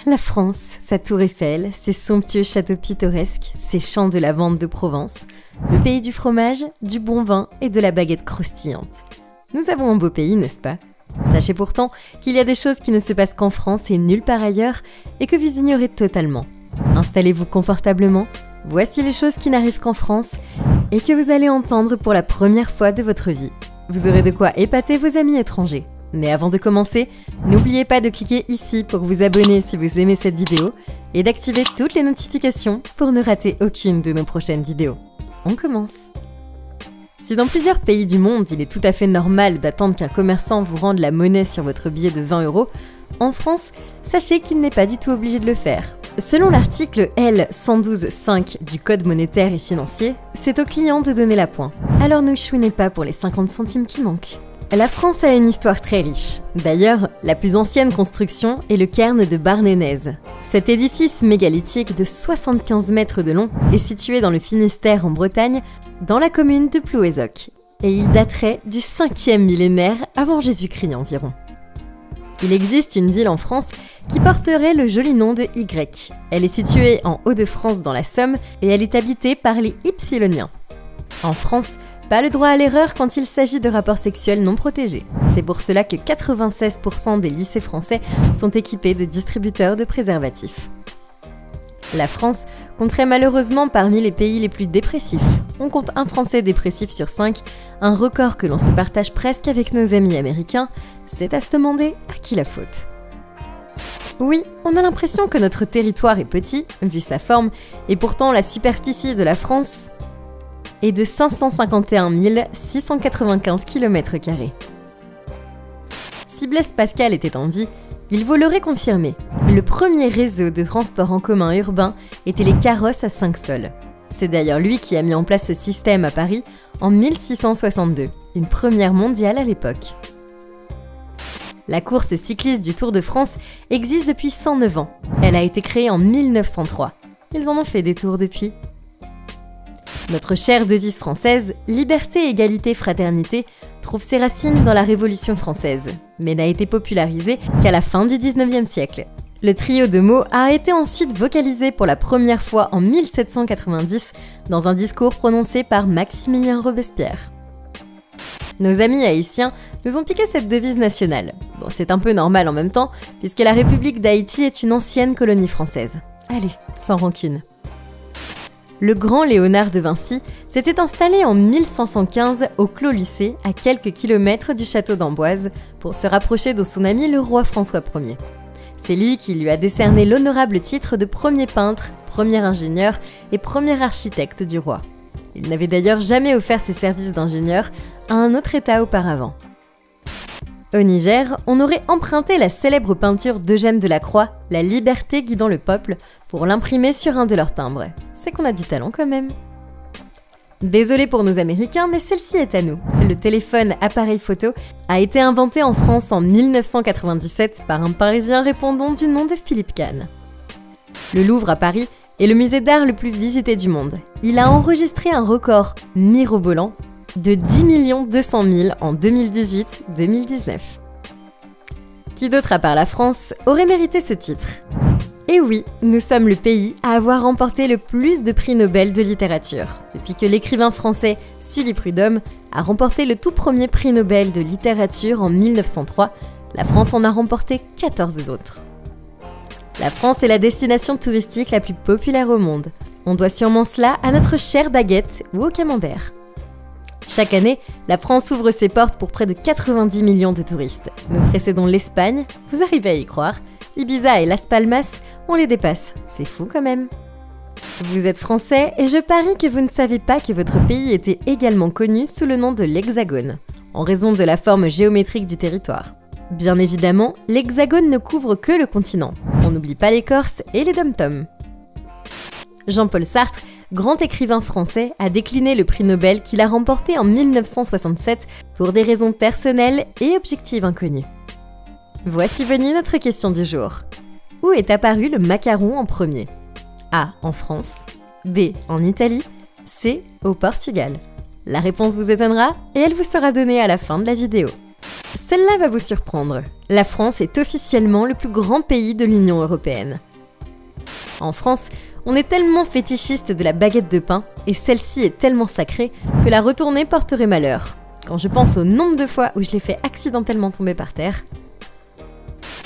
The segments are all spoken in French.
la France, sa tour Eiffel, ses somptueux châteaux pittoresques, ses champs de lavande de Provence, le pays du fromage, du bon vin et de la baguette croustillante. Nous avons un beau pays, n'est-ce pas? Sachez pourtant qu'il y a des choses qui ne se passent qu'en France et nulle part ailleurs et que vous ignorez totalement. Installez-vous confortablement, voici les choses qui n'arrivent qu'en France et que vous allez entendre pour la première fois de votre vie. Vous aurez de quoi épater vos amis étrangers. Mais avant de commencer, n'oubliez pas de cliquer ici pour vous abonner si vous aimez cette vidéo et d'activer toutes les notifications pour ne rater aucune de nos prochaines vidéos. On commence! Si dans plusieurs pays du monde, il est tout à fait normal d'attendre qu'un commerçant vous rende la monnaie sur votre billet de 20 €, en France, sachez qu'il n'est pas du tout obligé de le faire. Selon l'article L112.5 du Code monétaire et financier, c'est au client de donner la pointe. Alors ne chouinez pas pour les 50 centimes qui manquent. La France a une histoire très riche. D'ailleurs, la plus ancienne construction est le cairn de Barnénèze. Cet édifice mégalithique de 75 mètres de long est situé dans le Finistère en Bretagne, dans la commune de Plouézoc. Et il daterait du 5e millénaire avant Jésus-Christ environ. Il existe une ville en France qui porterait le joli nom de Y. Elle est située en Hauts-de-France dans la Somme et elle est habitée par les Ypsiloniens. En France, pas le droit à l'erreur quand il s'agit de rapports sexuels non protégés. C'est pour cela que 96% des lycées français sont équipés de distributeurs de préservatifs. La France compterait malheureusement parmi les pays les plus dépressifs. On compte un Français dépressif sur 5, un record que l'on se partage presque avec nos amis américains. C'est à se demander à qui la faute. Oui, on a l'impression que notre territoire est petit, vu sa forme, et pourtant la superficie de la France est de 551 695 km². Si Blaise Pascal était en vie, il vous l'aurait confirmé. Le premier réseau de transport en commun urbain était les carrosses à 5 sols. C'est d'ailleurs lui qui a mis en place ce système à Paris en 1662, une première mondiale à l'époque. La course cycliste du Tour de France existe depuis 109 ans. Elle a été créée en 1903. Ils en ont fait des tours depuis. Notre chère devise française, liberté, égalité, fraternité, trouve ses racines dans la Révolution française, mais n'a été popularisée qu'à la fin du 19e siècle. Le trio de mots a été ensuite vocalisé pour la première fois en 1790 dans un discours prononcé par Maximilien Robespierre. Nos amis haïtiens nous ont piqué cette devise nationale. Bon, c'est un peu normal en même temps, puisque la République d'Haïti est une ancienne colonie française. Allez, sans rancune. Le grand Léonard de Vinci s'était installé en 1515 au Clos Lucé, à quelques kilomètres du château d'Amboise, pour se rapprocher de son ami le roi François Ier. C'est lui qui lui a décerné l'honorable titre de premier peintre, premier ingénieur et premier architecte du roi. Il n'avait d'ailleurs jamais offert ses services d'ingénieur à un autre État auparavant. Au Niger, on aurait emprunté la célèbre peinture d'Eugène Delacroix, La liberté guidant le peuple, pour l'imprimer sur un de leurs timbres. C'est qu'on a du talent quand même. Désolé pour nos Américains, mais celle-ci est à nous. Le téléphone appareil photo a été inventé en France en 1997 par un Parisien répondant du nom de Philippe Cahn. Le Louvre à Paris est le musée d'art le plus visité du monde. Il a enregistré un record mirobolant de 10 200 000 en 2018-2019. Qui d'autre à part la France aurait mérité ce titre? Et oui, nous sommes le pays à avoir remporté le plus de prix Nobel de littérature, depuis que l'écrivain français Sully Prudhomme a remporté le tout premier prix Nobel de littérature en 1903, la France en a remporté 14 autres. La France est la destination touristique la plus populaire au monde. On doit sûrement cela à notre chère baguette ou au camembert. Chaque année, la France ouvre ses portes pour près de 90 millions de touristes. Nous précédons l'Espagne, vous arrivez à y croire. Ibiza et Las Palmas, on les dépasse. C'est fou quand même. Vous êtes français et je parie que vous ne savez pas que votre pays était également connu sous le nom de l'Hexagone, en raison de la forme géométrique du territoire. Bien évidemment, l'Hexagone ne couvre que le continent. On n'oublie pas les Corses et les dom-toms. Jean-Paul Sartre, grand écrivain français, a décliné le prix Nobel qu'il a remporté en 1967 pour des raisons personnelles et objectives inconnues. Voici venue notre question du jour. Où est apparu le macaron en premier? A. En France. B. En Italie. C. Au Portugal. La réponse vous étonnera et elle vous sera donnée à la fin de la vidéo. Celle-là va vous surprendre. La France est officiellement le plus grand pays de l'Union européenne. En France, on est tellement fétichiste de la baguette de pain, et celle-ci est tellement sacrée, que la retourner porterait malheur. Quand je pense au nombre de fois où je l'ai fait accidentellement tomber par terre.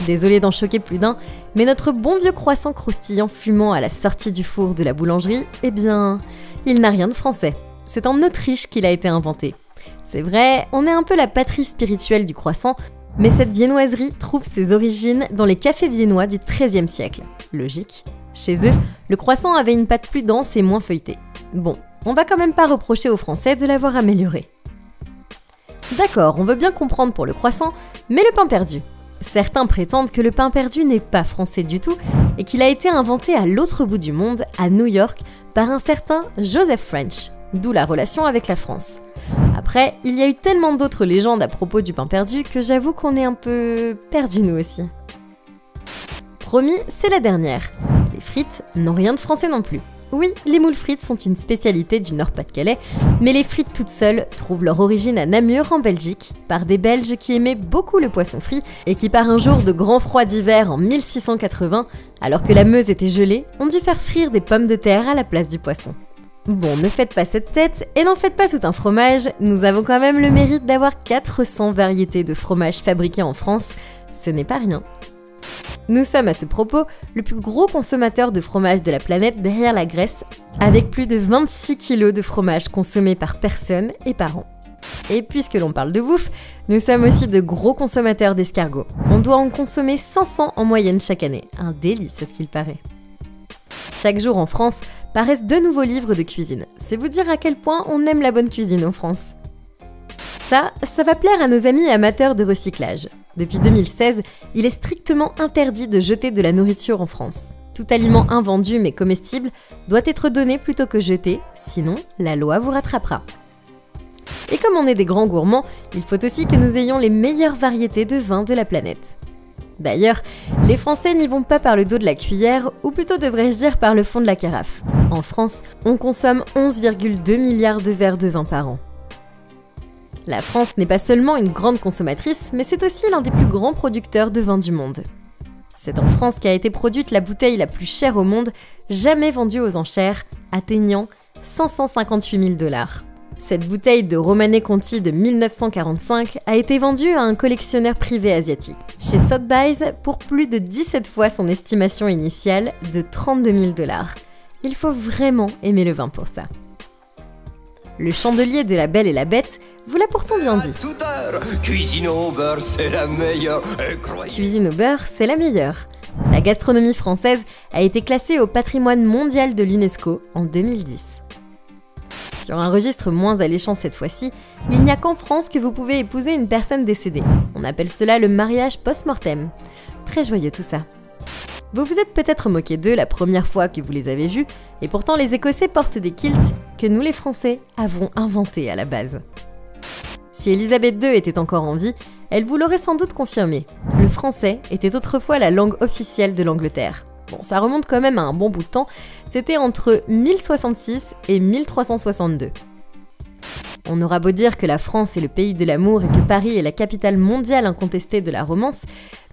Désolée d'en choquer plus d'un, mais notre bon vieux croissant croustillant fumant à la sortie du four de la boulangerie, eh bien, il n'a rien de français. C'est en Autriche qu'il a été inventé. C'est vrai, on est un peu la patrie spirituelle du croissant, mais cette viennoiserie trouve ses origines dans les cafés viennois du XIIIe siècle. Logique. Chez eux, le croissant avait une pâte plus dense et moins feuilletée. Bon, on va quand même pas reprocher aux Français de l'avoir amélioré. D'accord, on veut bien comprendre pour le croissant, mais le pain perdu. Certains prétendent que le pain perdu n'est pas français du tout et qu'il a été inventé à l'autre bout du monde, à New York, par un certain Joseph French, d'où la relation avec la France. Après, il y a eu tellement d'autres légendes à propos du pain perdu que j'avoue qu'on est un peu perdus nous aussi. Promis, c'est la dernière. Les frites n'ont rien de français non plus. Oui, les moules frites sont une spécialité du Nord-Pas-de-Calais, mais les frites toutes seules trouvent leur origine à Namur en Belgique, par des Belges qui aimaient beaucoup le poisson frit et qui par un jour de grand froid d'hiver en 1680, alors que la Meuse était gelée, ont dû faire frire des pommes de terre à la place du poisson. Bon, ne faites pas cette tête et n'en faites pas tout un fromage, nous avons quand même le mérite d'avoir 400 variétés de fromages fabriqués en France, ce n'est pas rien. Nous sommes à ce propos le plus gros consommateur de fromage de la planète derrière la Grèce, avec plus de 26 kg de fromage consommés par personne et par an. Et puisque l'on parle de bouffe, nous sommes aussi de gros consommateurs d'escargots. On doit en consommer 500 en moyenne chaque année, un délice à ce qu'il paraît. Chaque jour en France paraissent 2 nouveaux livres de cuisine. C'est vous dire à quel point on aime la bonne cuisine en France. Ça va plaire à nos amis amateurs de recyclage. Depuis 2016, il est strictement interdit de jeter de la nourriture en France. Tout aliment invendu mais comestible doit être donné plutôt que jeté, sinon la loi vous rattrapera. Et comme on est des grands gourmands, il faut aussi que nous ayons les meilleures variétés de vins de la planète. D'ailleurs, les Français n'y vont pas par le dos de la cuillère, ou plutôt devrais-je dire par le fond de la carafe. En France, on consomme 11,2 milliards de verres de vin par an. La France n'est pas seulement une grande consommatrice, mais c'est aussi l'un des plus grands producteurs de vin du monde. C'est en France qu'a été produite la bouteille la plus chère au monde, jamais vendue aux enchères, atteignant 558 000 $. Cette bouteille de Romanée Conti de 1945 a été vendue à un collectionneur privé asiatique, chez Sotheby's, pour plus de 17 fois son estimation initiale de 32 000 $. Il faut vraiment aimer le vin pour ça. Le chandelier de La Belle et la Bête vous l'a pourtant bien dit. Cuisine au beurre, c'est la meilleure. Cuisine au beurre, c'est la meilleure. La gastronomie française a été classée au patrimoine mondial de l'UNESCO en 2010. Sur un registre moins alléchant cette fois-ci, il n'y a qu'en France que vous pouvez épouser une personne décédée. On appelle cela le mariage post-mortem. Très joyeux tout ça. Vous vous êtes peut-être moqué d'eux la première fois que vous les avez vus, et pourtant les Écossais portent des kilts que nous les Français avons inventés à la base. Si Élisabeth II était encore en vie, elle vous l'aurait sans doute confirmé. Le français était autrefois la langue officielle de l'Angleterre. Bon, ça remonte quand même à un bon bout de temps, c'était entre 1066 et 1362. On aura beau dire que la France est le pays de l'amour et que Paris est la capitale mondiale incontestée de la romance,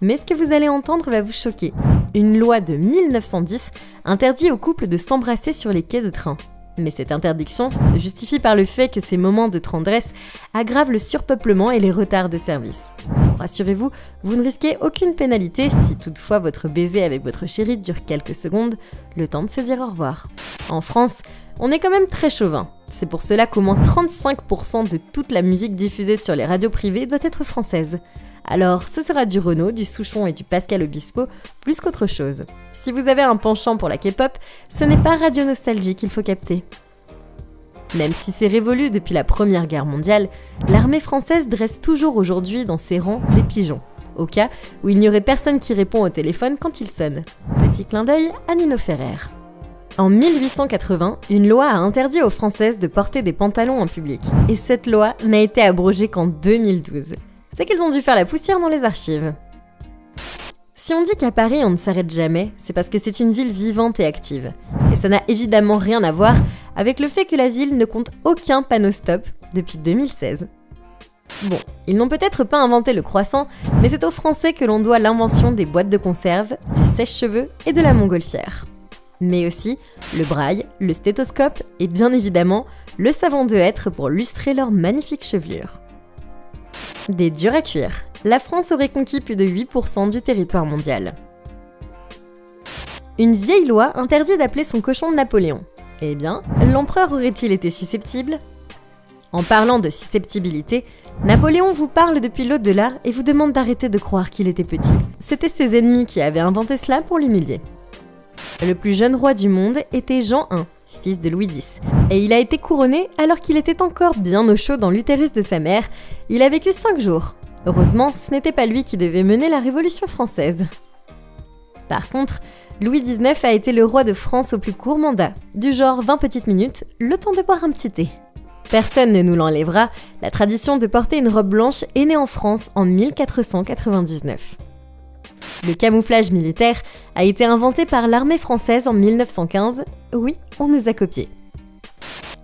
mais ce que vous allez entendre va vous choquer. Une loi de 1910 interdit aux couples de s'embrasser sur les quais de train. Mais cette interdiction se justifie par le fait que ces moments de tendresse aggravent le surpeuplement et les retards de service. Bon, rassurez-vous, vous ne risquez aucune pénalité si toutefois votre baiser avec votre chérie dure quelques secondes, le temps de se dire au revoir. En France, on est quand même très chauvin. C'est pour cela qu'au moins 35% de toute la musique diffusée sur les radios privées doit être française. Alors, ce sera du Renaud, du Souchon et du Pascal Obispo, plus qu'autre chose. Si vous avez un penchant pour la K-pop, ce n'est pas Radio Nostalgie qu'il faut capter. Même si c'est révolu depuis la Première Guerre mondiale, l'armée française dresse toujours aujourd'hui dans ses rangs des pigeons, au cas où il n'y aurait personne qui répond au téléphone quand il sonne. Petit clin d'œil à Nino Ferrer. En 1880, une loi a interdit aux Françaises de porter des pantalons en public, et cette loi n'a été abrogée qu'en 2012. C'est qu'ils ont dû faire la poussière dans les archives. Si on dit qu'à Paris on ne s'arrête jamais, c'est parce que c'est une ville vivante et active. Et ça n'a évidemment rien à voir avec le fait que la ville ne compte aucun panneau stop depuis 2016. Bon, ils n'ont peut-être pas inventé le croissant, mais c'est aux Français que l'on doit l'invention des boîtes de conserve, du sèche-cheveux et de la montgolfière. Mais aussi le braille, le stéthoscope et bien évidemment le savon de hêtre pour lustrer leur magnifique chevelure. Des durs à cuire, la France aurait conquis plus de 8% du territoire mondial. Une vieille loi interdit d'appeler son cochon Napoléon. Eh bien, l'empereur aurait-il été susceptible ? En parlant de susceptibilité, Napoléon vous parle depuis l'au-delà et vous demande d'arrêter de croire qu'il était petit. C'était ses ennemis qui avaient inventé cela pour l'humilier. Le plus jeune roi du monde était Jean I, fils de Louis X, et il a été couronné alors qu'il était encore bien au chaud dans l'utérus de sa mère. Il a vécu 5 jours. Heureusement, ce n'était pas lui qui devait mener la Révolution française. Par contre, Louis XIX a été le roi de France au plus court mandat, du genre 20 petites minutes, le temps de boire un petit thé. Personne ne nous l'enlèvera, la tradition de porter une robe blanche est née en France en 1499. Le camouflage militaire a été inventé par l'armée française en 1915. Oui, on nous a copiés.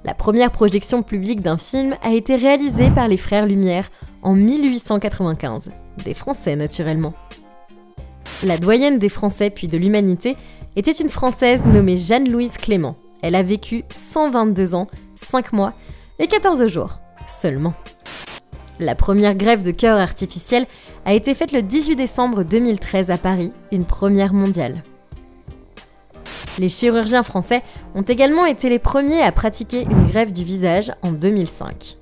La première projection publique d'un film a été réalisée par les frères Lumière en 1895. Des Français, naturellement. La doyenne des Français puis de l'humanité était une Française nommée Jeanne-Louise Clément. Elle a vécu 122 ans, 5 mois et 14 jours seulement. La première greffe de cœur artificielle a été faite le 18 décembre 2013 à Paris, une première mondiale. Les chirurgiens français ont également été les premiers à pratiquer une greffe du visage en 2005.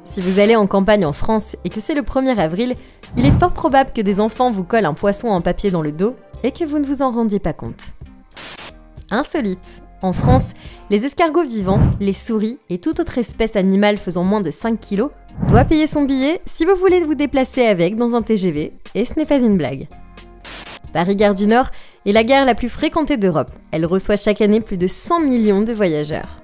Si vous allez en campagne en France et que c'est le 1er avril, il est fort probable que des enfants vous collent un poisson en papier dans le dos et que vous ne vous en rendiez pas compte. Insolite. En France, les escargots vivants, les souris et toute autre espèce animale faisant moins de 5 kg doit payer son billet si vous voulez vous déplacer avec dans un TGV, et ce n'est pas une blague. Paris-Gare du Nord est la gare la plus fréquentée d'Europe. Elle reçoit chaque année plus de 100 millions de voyageurs.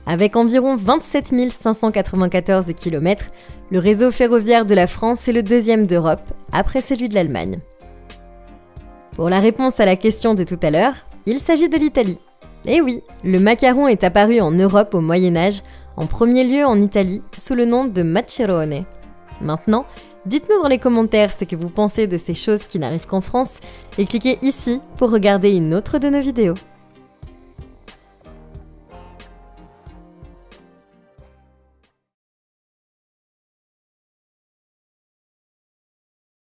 Avec environ 27 594 km, le réseau ferroviaire de la France est le 2e d'Europe, après celui de l'Allemagne. Pour la réponse à la question de tout à l'heure, il s'agit de l'Italie. Et oui, le macaron est apparu en Europe au Moyen-Âge, en premier lieu en Italie, sous le nom de maccherone. Maintenant, dites-nous dans les commentaires ce que vous pensez de ces choses qui n'arrivent qu'en France, et cliquez ici pour regarder une autre de nos vidéos.